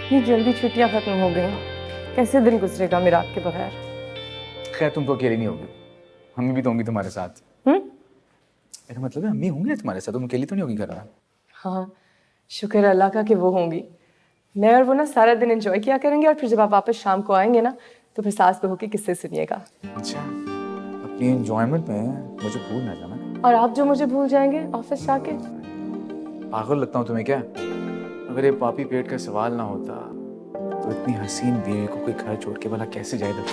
इतनी जल्दी छुट्टियां खत्म हो गई, कैसे दिन गुजरेगा मेरा आपके बगैर। खैर तुम तो अकेली नहीं होगी, मम्मी भी तो होंगी तुम्हारे साथ। मेरा मतलब है अम्मी होंगी ना तुम्हारे साथ, तुम अकेली तो नहीं होगी घर में। हाँ, शुक्र है अल्लाह का कि वो होंगी। मैं और वो ना सारा दिन एंजॉय किया करेंगे और फिर जब आप वापस शाम को आएंगे ना तो फिर सास बहू के किस्से सुनिएगा। अच्छा, अपनी एंजॉयमेंट में मुझे भूल ना जाना। और आप जो मुझे भूल जाएंगे ऑफिस जाके। पागल लगता हूँ तुम्हें क्या? अगर ये पापी पेट का सवाल ना होता तो इतनी हसीन बीवी को कोई घर छोड़ के भला कैसे जाएगा?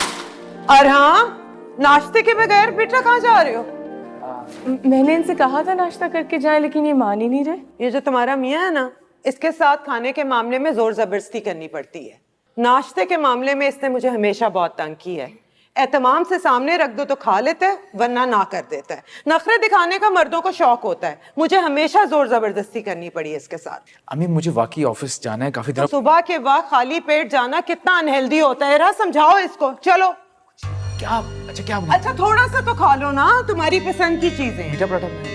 और हाँ, नाश्ते के बगैर बेटा कहाँ जा रहे हो? मैंने इनसे कहा था नाश्ता करके जाएं, लेकिन ये मान ही नहीं रहे। ये जो तुम्हारा मियाँ है ना, इसके साथ खाने के मामले में जोर जबरदस्ती करनी पड़ती है। नाश्ते के मामले में इसने मुझे हमेशा बहुत तंग की है। एहतमाम से सामने रख दो तो खा लेता है, वरना ना कर देता है। नखरे दिखाने का मर्दों को शौक होता है, मुझे हमेशा जोर जबरदस्ती करनी पड़ी है इसके साथ। अम्मी मुझे वाकई ऑफिस जाना है, काफी तो दिनों। सुबह के वक्त खाली पेट जाना कितना अनहेल्दी होता है। समझाओ इसको। चलो। क्या? अच्छा क्या? अच्छा थोड़ा सा तो खा लो ना, तुम्हारी पसंद की चीजें। मीठा पराठा बनाया।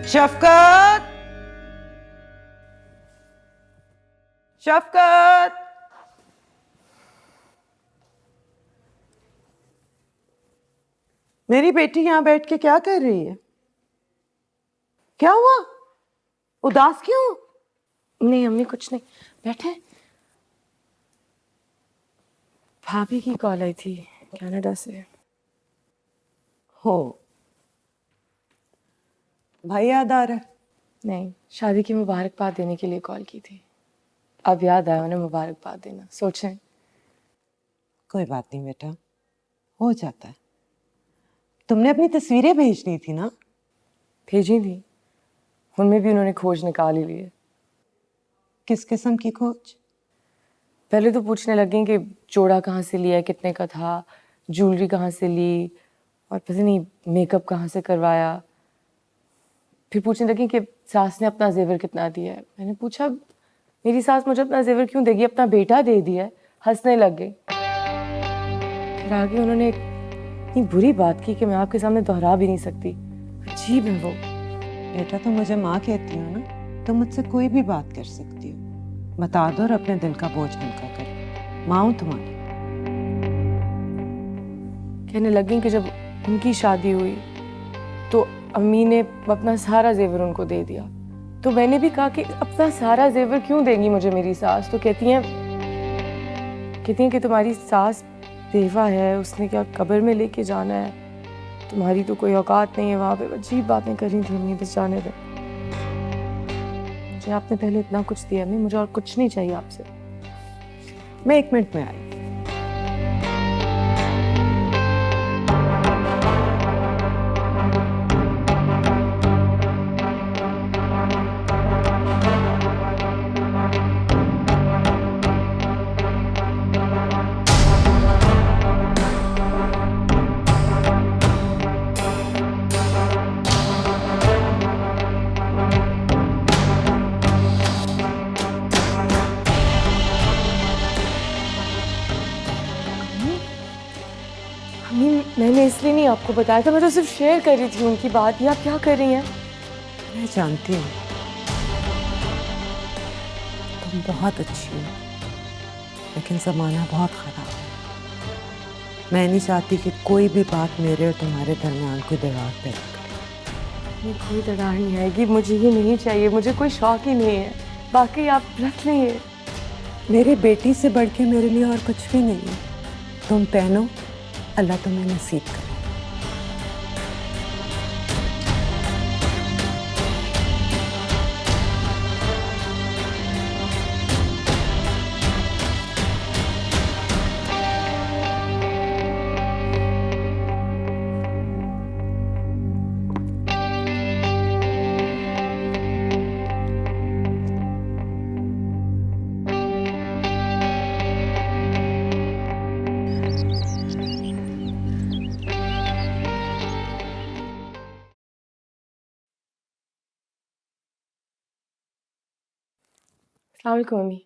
शफकत, शफकत, मेरी बेटी यहां बैठ के क्या कर रही है? क्या हुआ? उदास क्यों? नहीं अम्मी कुछ नहीं, बैठे। भाभी की कॉल आई थी कनाडा से। हो, भाई याद आ रहा है? नहीं, शादी की मुबारकबाद देने के लिए कॉल की थी। अब याद आया उन्हें मुबारकबाद देना। सोचें। कोई बात नहीं बेटा, हो जाता है। तुमने अपनी तस्वीरें भेजनी थी ना? भेजी थी, उनमें भी उन्होंने खोज निकाल ही ली है। किस किस्म की खोज? पहले तो पूछने लगे कि जोड़ा कहाँ से लिया, कितने का था, ज्वेलरी कहाँ से ली, और पता नहीं मेकअप कहाँ से करवाया। फिर पूछने लगी कि सास ने अपना जेवर कितना दिया है। मैंने पूछा मेरी सास मुझे अपना जेवर क्यों देगी, अपना बेटा दे दिया है। हंसने लग गई। फिर आगे उन्होंने इतनी बुरी बात की कि मैं आपके सामने दोहरा भी नहीं सकती। अजीब है वो। बेटा तो मुझे माँ कहती हो ना, तो मुझसे कोई भी बात कर सकती हो। बता दो और अपने दिल का बोझ हल्का कर। माँ हूं तुम्हारी। कहने लगी कि जब उनकी शादी हुई तो अम्मी ने अपना सारा जेवर उनको दे दिया। तो मैंने भी कहा कि अपना सारा जेवर क्यों देंगी मुझे मेरी सास। तो कहती हैं कि तुम्हारी सास बेवा है, उसने क्या कब्र में लेके जाना है, तुम्हारी तो कोई औकात नहीं है वहाँ पे। अजीब बातें करी थी अम्मी। बस जाने दे, मुझे आपने पहले इतना कुछ दिया अम्मी, मुझे और कुछ नहीं चाहिए आपसे। मैं 1 मिनट में आई। अम्मी मैंने इसलिए नहीं आपको बताया था, मैं तो सिर्फ शेयर कर रही थी उनकी बात। ये आप क्या कर रही हैं? मैं जानती हूँ तुम बहुत अच्छी हो, लेकिन ज़माना बहुत ख़राब है। मैं नहीं चाहती कि कोई भी बात मेरे और तुम्हारे दरमियान कोई दरार पैदा करे। नहीं, कोई दरार नहीं आएगी। मुझे ये नहीं चाहिए, मुझे कोई शौक ही नहीं है। बाकी आप रख लेंगे। मेरे बेटी से बढ़ के मेरे लिए और कुछ भी नहीं है। तुम पहनो, अल्लाह तुम्हें नसीब करे। अस्सलाम वालेकुम अम्मी।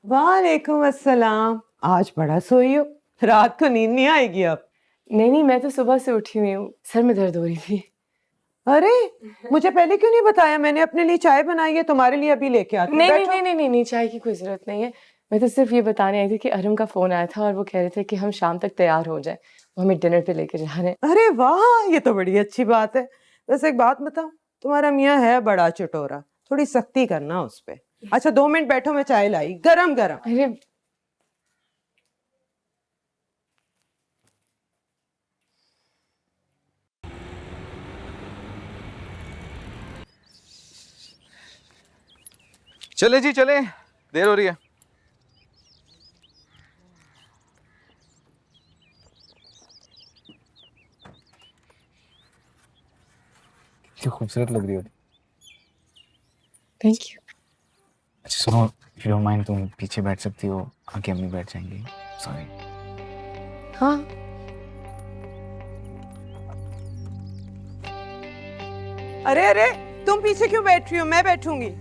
वालेकुम अस्सलाम। आज बड़ा सोई हो, रात को नींद नहीं आएगी अब? नहीं नहीं, मैं तो सुबह से उठी हुई हूँ, सर में दर्द हो रही थी। अरे मुझे पहले क्यों नहीं बताया? मैंने अपने लिए चाय बनाई है, तुम्हारे लिए अभी लेके आती हूँ। नहीं नहीं बैठो। नहीं नहीं नहीं नहीं, चाय की कोई जरूरत नहीं है। मैं तो सिर्फ ये बताने आई थी कि अरुण का फोन आया था और वो कह रहे थे कि हम शाम तक तैयार हो जाए, वो हमें डिनर पे लेके जा रहे हैं। अरे वाह, ये तो बड़ी अच्छी बात है। वैसे एक बात बताओ, तुम्हारा मियाँ है बड़ा चटोरा, थोड़ी सख्ती करना उस पे। अच्छा 2 मिनट बैठो, मैं चाय लाई गरम गरम। अरे चले जी चले, देर हो रही है। कितनी खूबसूरत लग रही हो। Thank you. अच्छा सुनो, इफ यू डोंट माइंड तुम पीछे बैठ सकती हो, आगे अम्मी बैठ जाएंगी। सॉरी। हाँ अरे अरे, तुम पीछे क्यों बैठ रही हो? मैं बैठूंगी।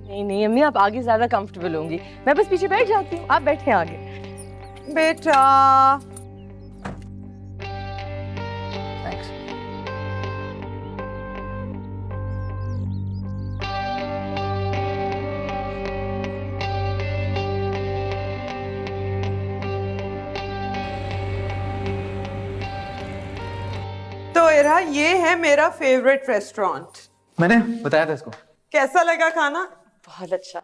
नहीं नहीं अम्मी, आप आगे ज्यादा कंफर्टेबल होंगी, मैं बस पीछे बैठ जाती हूँ, आप बैठे आगे। बेटा थैंक्स। तो इरा, ये है मेरा फेवरेट रेस्टोरेंट। मैंने बताया था इसको। कैसा लगा खाना? बहुत अच्छा।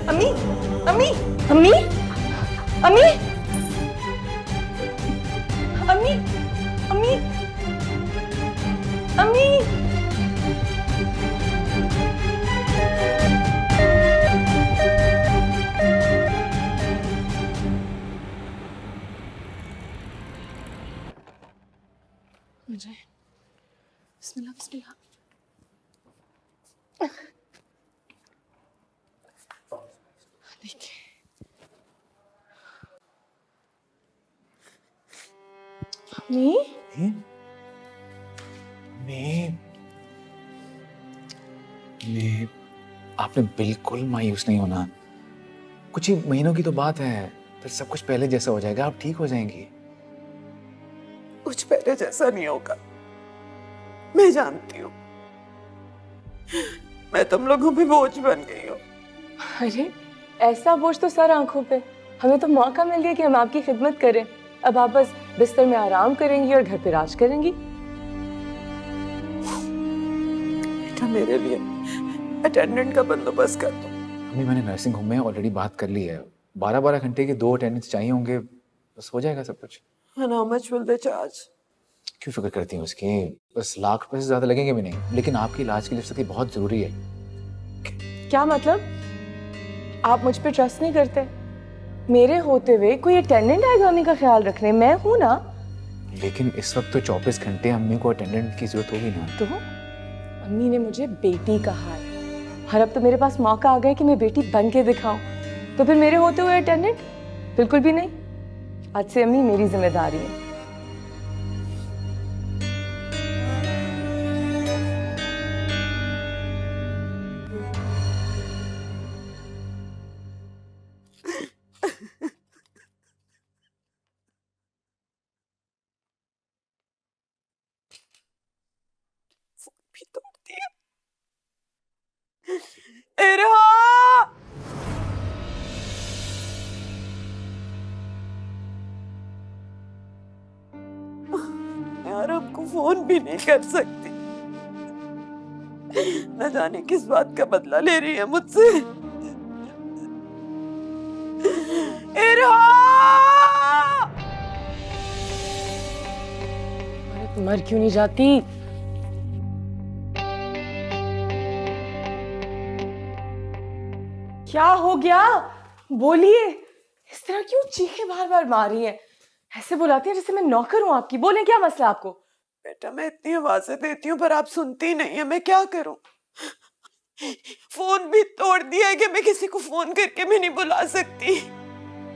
अम्मी अम्मी अम्मी अम्मी अम्मी अम्मी अम्मी मुझे बिस्मिल्लाह बिस्मिल्लाह। देखिए अम्मी, मैं आपने बिल्कुल मायूस नहीं होना। कुछ ही महीनों की तो बात है, फिर सब कुछ पहले जैसा हो जाएगा, आप ठीक हो जाएंगी। कुछ पहले जैसा नहीं होगा, मैं जानती हूँ। मैं तुम लोगों पे बोझ बन गई हूँ। अरे ऐसा बोझ तो सर आंखों पे, हमें तो मौका मिल गया कि हम आपकी खिदमत करें। अब आप बस बिस्तर में आराम करेंगी और घर पे राज करेंगी। बेटा मेरे लिए अटेंडेंट का बंदोबस्त कर दो। अभी मैंने नर्सिंग होम में ऑलरेडी बात कर ली है, 12-12 घंटे के 2 अटेंडेंस चाहिए होंगे, बस हो जाएगा सब कुछ। And how much will they charge? क्यों फिक्र करती हैं उसकी, बस लाख रुपए से ज्यादा लगेंगे भी नहीं, लेकिन आपकी इलाज के लिए सके बहुत जरूरी है। क्या मतलब? आप मुझ पे ट्रस्ट नहीं करते? मेरे होते हुए कोई अटेंडेंट आएगा अम्मी का ख्याल रखने? मैं हूं ना। लेकिन इस वक्त तो 24 घंटे अम्मी को अटेंडेंट की जरूरत होगी ना। तो अम्मी ने मुझे बेटी कहा है, हर अब तो मेरे पास मौका आ गया कि मैं बेटी बन के दिखाऊं, तो फिर मेरे होते हुए अटेंडेंट? बिल्कुल भी नहीं। आज से अम्मी मेरी जिम्मेदारी है। भी तोड़ दिया। इरा! यार आपको फोन भी नहीं कर सकती, न जाने किस बात का बदला ले रही है मुझसे। इरा! अरे तुम मर क्यों नहीं जाती? क्या हो गया? बोलिए। इस तरह क्यों चीखें बार बार मार रही हैं? ऐसे बुलाती हैं जैसे मैं नौकर हूं आपकी। बोलें, क्या मसला आपको? बेटा मैं इतनी आवाजें देती हूँ पर आप सुनती नहीं है, मैं क्या करूं? फोन भी तोड़ दिया है कि मैं किसी को फोन करके भी नहीं बुला सकती।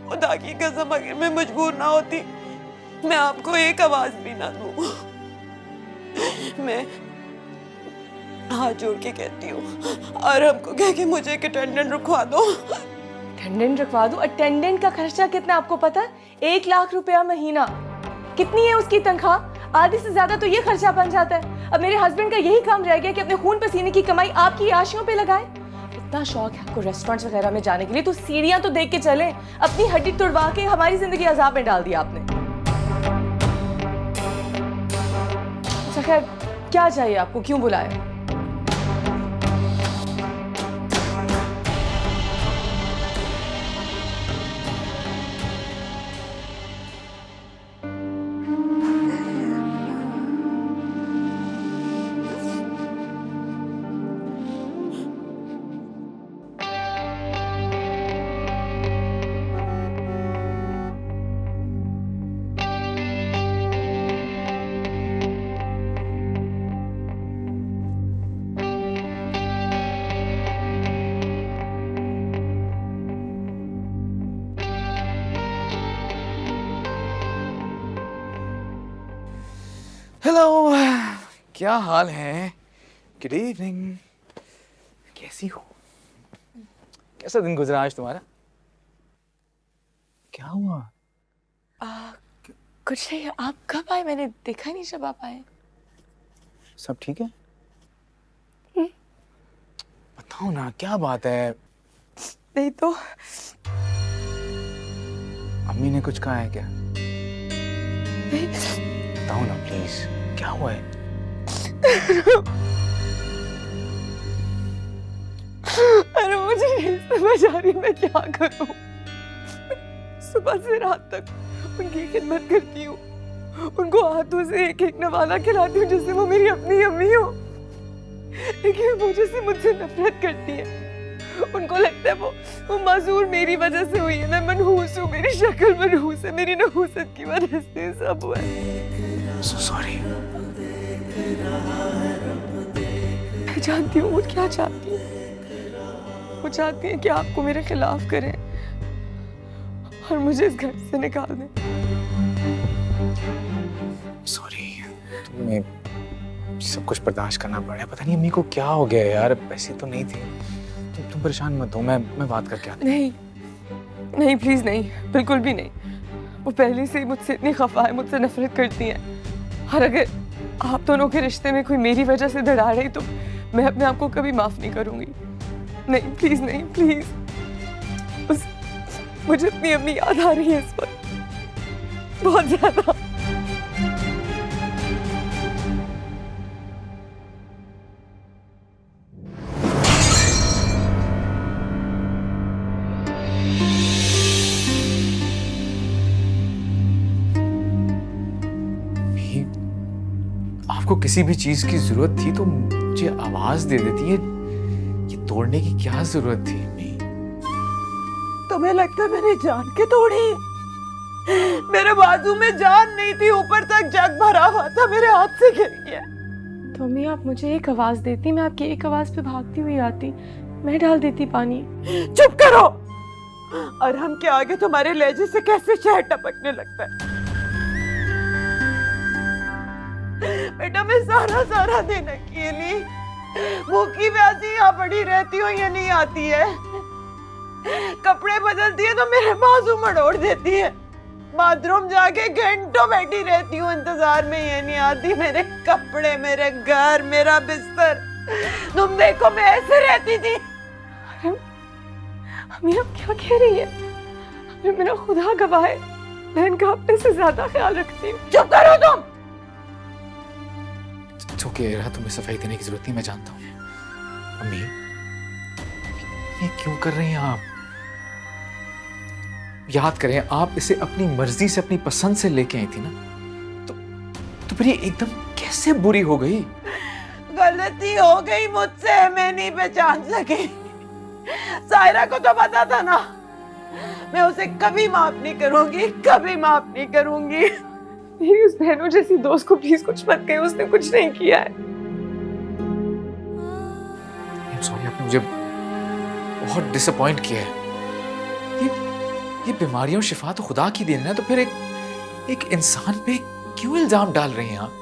खुदा की कसम अगर मैं मजबूर ना होती मैं आपको एक आवाज भी ना दूं। हाथ जोड़ के कहती हूँ और हमको कह के मुझे एक अटेंडेंट रखवा दो। अटेंडेंट रखवा दूं? अटेंडेंट का खर्चा कितना आपको पता है? 1 लाख रुपया महीना। कितनी है उसकी तनख्वाह? आधी से ज्यादा तो ये खर्चा बन जाता है। अब मेरे हस्बैंड का यही काम रह गया कि अपने खून पसीने की कमाई आपकी आशियों पे लगाए। इतना शौक है आपको रेस्टोरेंट्स वगैरह में जाने के लिए, तो सीढ़ियां तो देख के चले। अपनी हड्डी तुड़वा के हमारी जिंदगी अजाब में डाल दिया आपने। अच्छा खैर, क्या चाहिए आपको? क्यों बुलाया? हेलो, क्या हाल है? Good evening. कैसी हो? कैसा दिन गुजरा आज तुम्हारा? क्या हुआ? कुछ नहीं। आप कब आए? मैंने देखा ही नहीं जब आप आए। सब ठीक है? बताओ ना, क्या बात है? नहीं तो अम्मी ने कुछ कहा है क्या? बताओ ना प्लीज, क्या हुआ है? अरे मुझे नहीं समझ आ रही मैं क्या करूं। सुबह से रात तक उनकी खिदमत करती हूँ, उनको हाथों से एक एक नवाला खिलाती हूँ जैसे वो मेरी अपनी अम्मी हो, लेकिन वो जैसे मुझसे नफरत करती है। उनको लगता है वो माजूर मेरी वजह से हुई है। मैं मनहूस हूँ, मेरी शक्ल मनहूस है, मेरी नहूसत की वजह से सब हुआ है। So sorry. मैं जानती हूँ वो क्या चाहती है। वो चाहती है कि आपको मेरे खिलाफ करें और मुझे इस घर से निकाल दें। सॉरी, तुम्हें सब कुछ बर्दाश्त करना पड़ा। पता नहीं अम्मी को क्या हो गया यार, ऐसी तो नहीं थी। तुम परेशान मत हो, मैं बात करके आता हूँ। नहीं नहीं, प्लीज नहीं, बिल्कुल भी नहीं। वो पहले से ही मुझसे इतनी खफा है, मुझसे नफरत करती है। और अगर आप दोनों के रिश्ते में कोई मेरी वजह से दरार है तो मैं अपने आप को कभी माफ नहीं करूंगी। नहीं प्लीज नहीं, प्लीज। बस मुझे अपनी अम्मी याद आ रही है इस वक्त बहुत ज्यादा। आपको किसी भी चीज की जरूरत थी तो मुझे आवाज दे देती है। ये तोड़ने की क्या जरूरत थी अम्मी? तुम्हें लगता है मैंने जान के तोड़ी? मेरे बाजू में जान नहीं थी, ऊपर तक जग भरा हुआ था, मेरे हाथ से गिर गया। तो अम्मी आप मुझे एक आवाज देती, मैं आपकी एक आवाज पे भागती हुई आती, मैं डाल देती पानी। चुप करो। और हम के आगे तुम्हारे लहजे से कैसे शहद टपकने लगता है। बेटा मैं सारा दिन अकेली भूखी प्यासी यहाँ पड़ी रहती हूँ, ये नहीं आती है। कपड़े बदलती है तो मेरे बाजू मड़ोड़ देती है। बाथरूम जाके घंटों बैठी रहती हूँ इंतजार में, ये नहीं आती। मेरे कपड़े, मेरे घर, मेरा बिस्तर, तुम देखो मैं ऐसे रहती थी। अम्मी आप क्या कह रही है? अरे मेरा खुदा गवाह है, मैं इनका अपने से ज्यादा ख्याल रखती हूँ। चुप करो तुम। ओके, तुम्हें सफाई देने की जरूरत नहीं, मैं जानता हूँ। अम्मी, ये क्यों कर रही हैं आप? याद करें, आप इसे अपनी मर्जी से, अपनी पसंद से लेके आई थी ना, तो फिर ये एकदम कैसे बुरी हो गई? गलती हो गई मुझसे, मैं नहीं पहचान सकी। सायरा को तो पता था ना, मैं उसे कभी माफ नहीं करूंगी, कभी माफ नहीं करूंगी। मेरी उस बहनों जैसी दोस्त को प्लीज कुछ मत कहिए, उसने कुछ नहीं किया है। सॉरी, आपने मुझे बहुत डिसअपॉइंट किया है। ये बीमारियों शिफा तो खुदा की देन है, तो फिर एक इंसान पे क्यों इल्जाम डाल रहे हैं आप?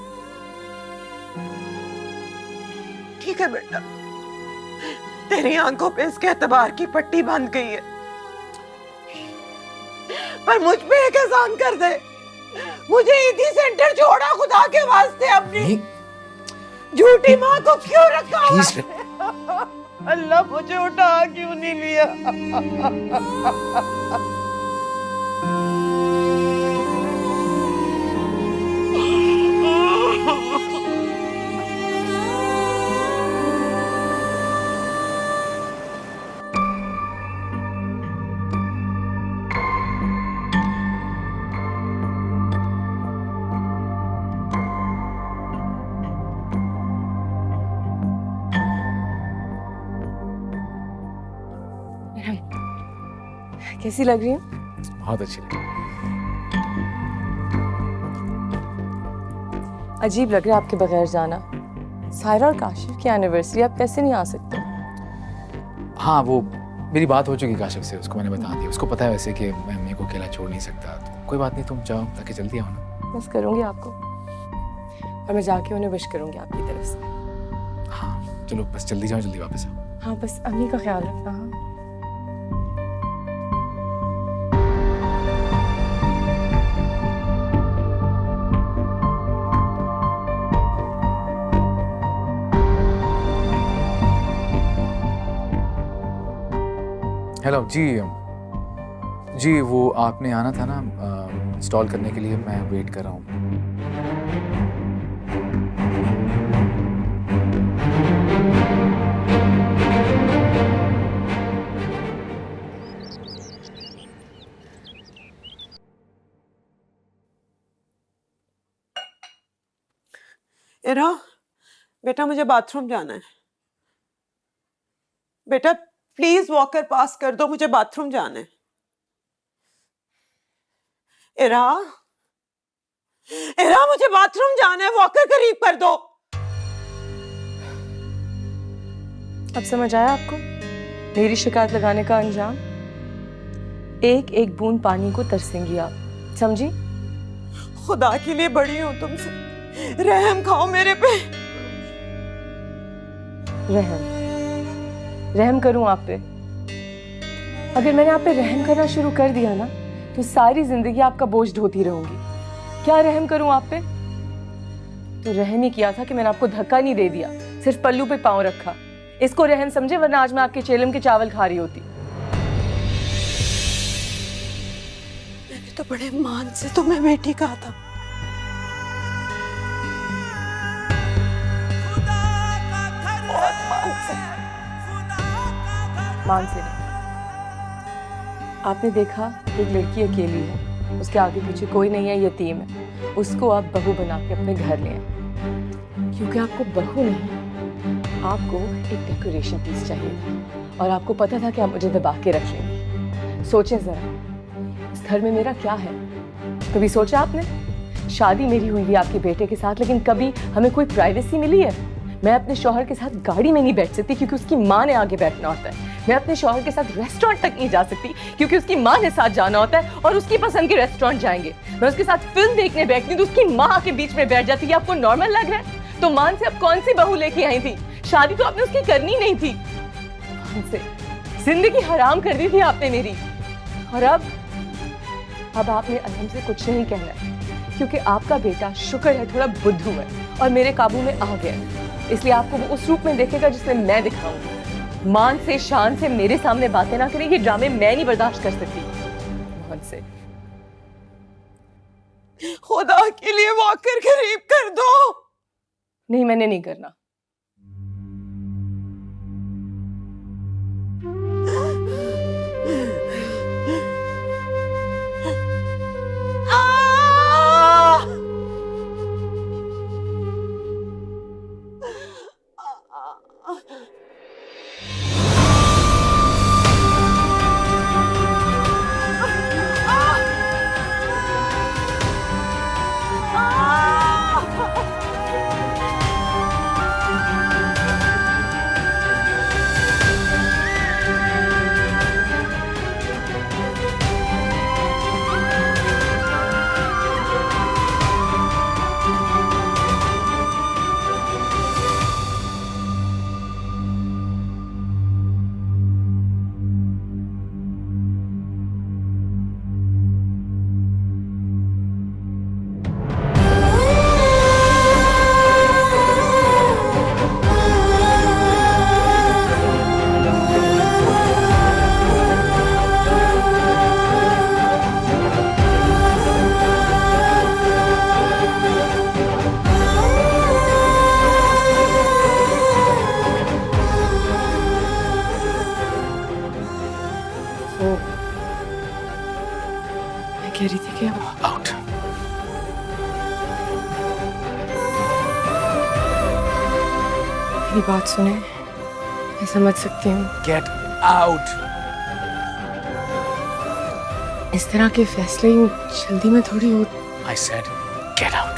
ठीक है बेटा, तेरी आंखों पे इसके एतबार की पट्टी बंध गई है, पर मुझ पे एक एहसान कर दे, मुझे ईदी सेंटर छोड़ा खुदा के वास्ते। अपनी झूठी माँ को क्यों रखा हुआ है? अल्लाह मुझे उठा क्यों नहीं लिया? कैसी लग रही हूँ? बहुत अच्छी लगी। अजीब लग रहा है आपके बगैर जाना। सायरा और काशिफ की एनिवर्सरी, आप कैसे नहीं आ सकते? हाँ, वो मेरी बात हो चुकी काशिफ से, उसको मैंने बता दिया। उसको पता है वैसे कि मैं मेरे को अकेला छोड़ नहीं सकता। तो कोई बात नहीं, तुम जाओ ताकि जल्दी आओ ना। बस करूँगी आपको, और मैं जाके उन्हें विश करूँगी आपकी तरफ से। हाँ चलो, बस जल्दी जाओ, जल्दी वापस आओ। हाँ, बस अम्मी का ख्याल रखना। हाँ। हेलो जी। जी वो आपने आना था ना इंस्टॉल करने के लिए, मैं वेट कर रहा हूँ। इरा, बेटा मुझे बाथरूम जाना है। बेटा प्लीज वॉकर पास कर दो, मुझे बाथरूम जाना है। इरा, इरा मुझे बाथरूम जाना है, वॉकर करीब कर दो। अब समझ आया आपको मेरी शिकायत लगाने का अंजाम? एक एक बूंद पानी को तरसेंगी आप, समझी? खुदा के लिए बड़ी हूं तुमसे, रहम खाओ मेरे पे। रहम करूं आप पे? अगर मैंने आप पे रहम करना शुरू कर दिया ना, तो सारी जिंदगी आपका बोझ ढोती रहूंगी। क्या रहम करूं आप पे? तो रहम ही किया था कि मैंने आपको धक्का नहीं दे दिया, सिर्फ पल्लू पे पांव रखा। इसको रहम समझे, वरना आज मैं आपके चेलम के चावल खा रही होती। मैंने तो बड़े मान से तुम्हें बेटी कहा था। मान से नहीं। आपने देखा एक लड़की अकेली है, उसके आगे पीछे कोई नहीं है, यतीम है, उसको आप बहू बना के अपने घर ले आए। क्योंकि आपको बहू नहीं, आपको एक डेकोरेशन पीस चाहिए था, और आपको पता था कि आप मुझे दबा के रख लेंगे। सोचें जरा, इस घर में मेरा क्या है? कभी सोचा आपने? शादी मेरी हुई थी आपके बेटे के साथ, लेकिन कभी हमें कोई प्राइवेसी मिली है? मैं अपने शौहर के साथ गाड़ी में नहीं बैठ सकती क्योंकि उसकी माँ ने आगे बैठना होता है। मैं अपने शौहर के साथ रेस्टोरेंट तक नहीं जा सकती क्योंकि उसकी माँ ने साथ जाना होता है, और उसकी पसंद के रेस्टोरेंट जाएंगे। मैं उसके साथ फिल्म देखने बैठती तो उसकी माँ आके बीच में बैठ जाती है। आपको नॉर्मल लग रहा है? तो मान से अब कौन सी बहू लेके आई थी? शादी तो आपने उसकी करनी नहीं थी। मान से जिंदगी हराम कर दी थी आपने मेरी। और अब आपने अलहम से कुछ नहीं कहना है, क्योंकि आपका बेटा शुक्र है थोड़ा बुद्धू है और मेरे काबू में आ गया है। इसलिए आपको वो उस रूप में देखेगा जिसमें मैं दिखाऊंगी। मान से शान से मेरे सामने बातें ना करें, ये ड्रामे मैं नहीं बर्दाश्त कर सकती। मान से खुदा के लिए वॉकर करीब कर दो। नहीं, मैंने नहीं करना। कह रही थी कि आउट। मेरी बात सुने, मैं समझ सकती हूँ गेट आउट। इस तरह के फैसले यूं जल्दी में थोड़ी हो। I said get out.